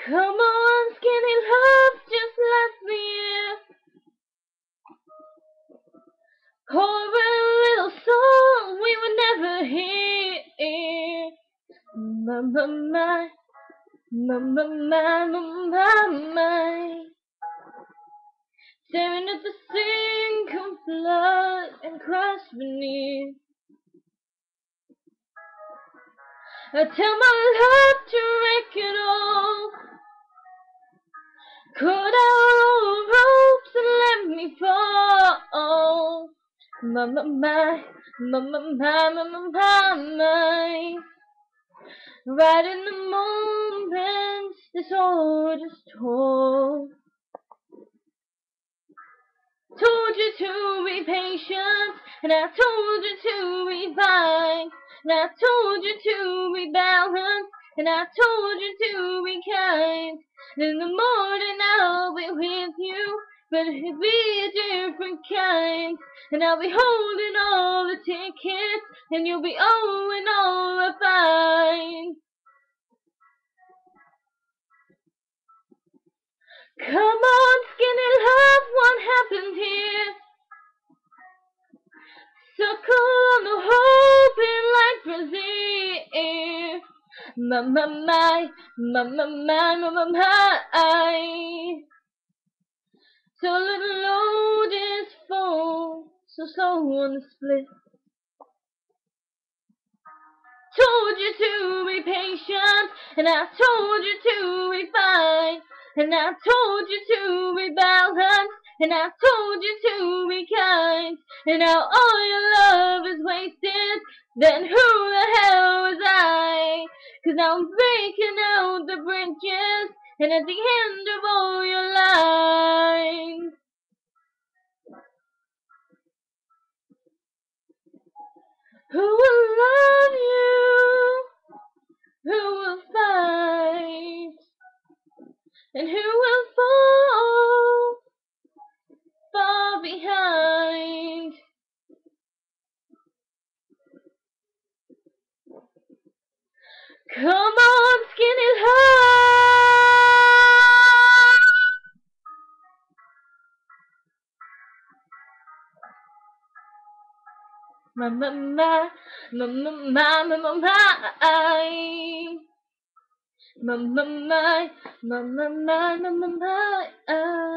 Come on, skinny love, just last the year. Pour a little song we would never hear. My, my, my, my, my, my, my, my. Staring at the sink of blood and crushed beneath. I tell my love to wreck it all. Cut out all ropes and let me fall. My, my, my, my, my, my, my, my, my. Right in the moment, this all just told. Told you to be patient, and I told you to be fine. And I told you to be balanced, and I told you to be kind. And in the morning I'll be with you, but it'll be a different kind. And I'll be holding all the tickets, and you'll be owing all the fines. Come on, skinny love, what happened here? Suckle on the hoping like Brazil. My, my, my, my, my, my, my, my, my. So little load is full, so slow on the split. Told you to be patient, and I told you to be fine. And I told you to be balanced, and I told you to be kind. And now all your love is wasted, then who the hell was I? 'Cause now I'm breaking out the bridges, and at the end of all your lines, who will love you? Who will fight? And who will fall far behind? Come on, skinny love. My, my, my, my, my, my, my, my, my, my, my, my, my, my, my, my, my, my.